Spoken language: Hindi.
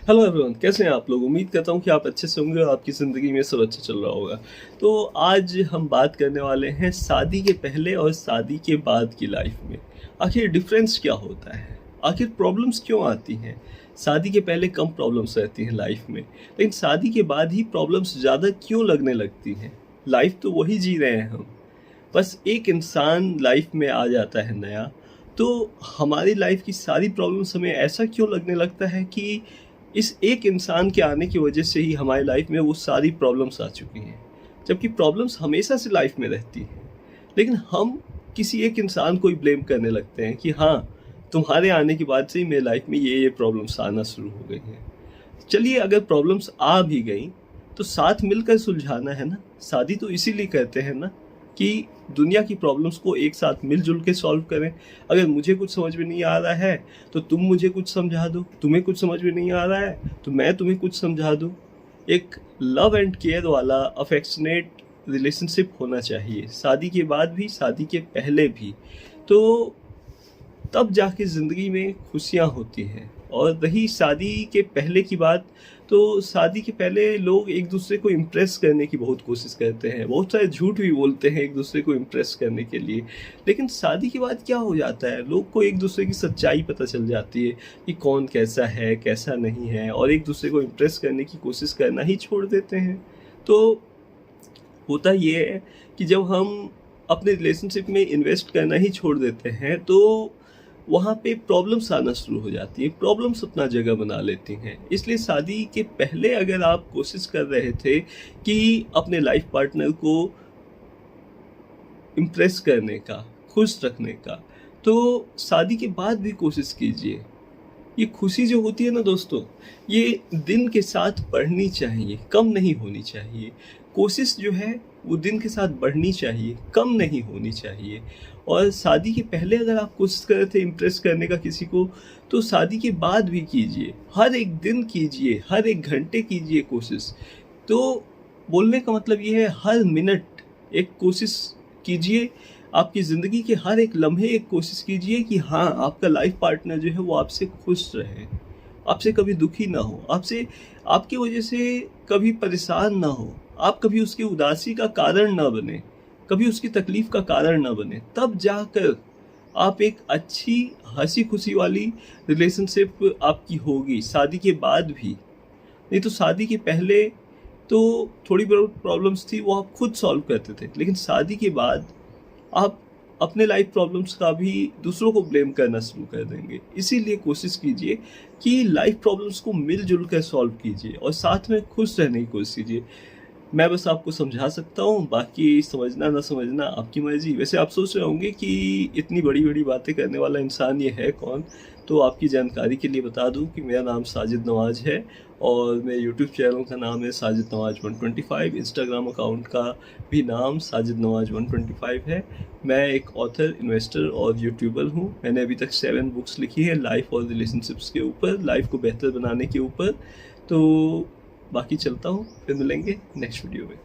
हेलो एवरीवन, कैसे हैं आप लोग। उम्मीद करता हूँ कि आप अच्छे से होंगे और आपकी ज़िंदगी में सब अच्छा चल रहा होगा। तो आज हम बात करने वाले हैं शादी के पहले और शादी के बाद की लाइफ में आखिर डिफरेंस क्या होता है, आखिर प्रॉब्लम्स क्यों आती हैं। शादी के पहले कम प्रॉब्लम्स रहती हैं लाइफ में, लेकिन शादी के बाद ही प्रॉब्लम्स ज़्यादा क्यों लगने लगती हैं। लाइफ तो वही जी रहे हैं हम, बस एक इंसान लाइफ में आ जाता है नया, तो हमारी लाइफ की सारी प्रॉब्लम्स हमें ऐसा क्यों लगने लगता है कि इस एक इंसान के आने की वजह से ही हमारी लाइफ में वो सारी प्रॉब्लम्स आ चुकी हैं। जबकि प्रॉब्लम्स हमेशा से लाइफ में रहती हैं, लेकिन हम किसी एक इंसान को ही ब्लेम करने लगते हैं कि हाँ, तुम्हारे आने के बाद से ही मेरी लाइफ में ये प्रॉब्लम्स आना शुरू हो गई हैं। चलिए, अगर प्रॉब्लम्स आ भी गई तो साथ मिलकर सुलझाना है ना। शादी तो इसीलिए करते हैं ना कि दुनिया की प्रॉब्लम्स को एक साथ मिलजुल के सॉल्व करें। अगर मुझे कुछ समझ में नहीं आ रहा है तो तुम मुझे कुछ समझा दो, तुम्हें कुछ समझ में नहीं आ रहा है तो मैं तुम्हें कुछ समझा दूँ। एक लव एंड केयर वाला अफेक्शनेट रिलेशनशिप होना चाहिए, शादी के बाद भी शादी के पहले भी। तो तब जाके ज़िंदगी में खुशियाँ होती हैं। और रही शादी के पहले की बात, तो शादी के पहले लोग एक दूसरे को इम्प्रेस करने की बहुत कोशिश करते हैं, बहुत सारे झूठ भी बोलते हैं एक दूसरे को इम्प्रेस करने के लिए। लेकिन शादी के बाद क्या हो जाता है, लोग को एक दूसरे की सच्चाई पता चल जाती है कि कौन कैसा है कैसा नहीं है, और एक दूसरे को इम्प्रेस करने की कोशिश करना ही छोड़ देते हैं। तो होता ये है कि जब हम अपने रिलेशनशिप में इन्वेस्ट करना ही छोड़ देते हैं तो वहाँ पे प्रॉब्लम्स आना शुरू हो जाती है, प्रॉब्लम्स अपना जगह बना लेती हैं। इसलिए शादी के पहले अगर आप कोशिश कर रहे थे कि अपने लाइफ पार्टनर को इम्प्रेस करने का, खुश रखने का, तो शादी के बाद भी कोशिश कीजिए। ये खुशी जो होती है ना दोस्तों, ये दिन के साथ बढ़नी चाहिए, कम नहीं होनी चाहिए। कोशिश जो है वो दिन के साथ बढ़नी चाहिए, कम नहीं होनी चाहिए। और शादी के पहले अगर आप कोशिश कर रहे थे इम्प्रेस करने का किसी को, तो शादी के बाद भी कीजिए, हर एक दिन कीजिए, हर एक घंटे कीजिए कोशिश। तो बोलने का मतलब ये है, हर मिनट एक कोशिश कीजिए, आपकी ज़िंदगी के हर एक लम्हे एक कोशिश कीजिए कि हाँ, आपका लाइफ पार्टनर जो है वो आपसे खुश रहे, आपसे कभी दुखी ना हो, आपसे आपकी वजह से कभी परेशान ना हो, आप कभी उसकी उदासी का कारण ना बने, कभी उसकी तकलीफ़ का कारण ना बने। तब जाकर आप एक अच्छी हँसी खुशी वाली रिलेशनशिप आपकी होगी शादी के बाद भी। नहीं तो शादी के पहले तो थोड़ी बहुत प्रॉब्लम्स थी, वो आप खुद सॉल्व करते थे, लेकिन शादी के बाद आप अपने लाइफ प्रॉब्लम्स का भी दूसरों को ब्लेम करना शुरू कर देंगे। इसीलिए कोशिश कीजिए कि लाइफ प्रॉब्लम्स को मिलजुल कर सॉल्व कीजिए और साथ में खुश रहने की कोशिश कीजिए। मैं बस आपको समझा सकता हूँ, बाकी समझना ना समझना आपकी मर्जी। वैसे आप सोच रहे होंगे कि इतनी बड़ी बड़ी बातें करने वाला इंसान ये है कौन। तो आपकी जानकारी के लिए बता दूं कि मेरा नाम साजिद नवाज है और मेरे यूट्यूब चैनल का नाम है साजिद नवाज 125। इंस्टाग्राम अकाउंट का भी नाम साजिद नवाज 125 है। मैं एक ऑथर, इन्वेस्टर और यूट्यूबर हूँ। मैंने अभी तक 7 बुक्स लिखी है लाइफ और रिलेशनशिप्स के ऊपर, लाइफ को बेहतर बनाने के ऊपर। तो बाकी चलता हूँ, फिर मिलेंगे नेक्स्ट वीडियो में।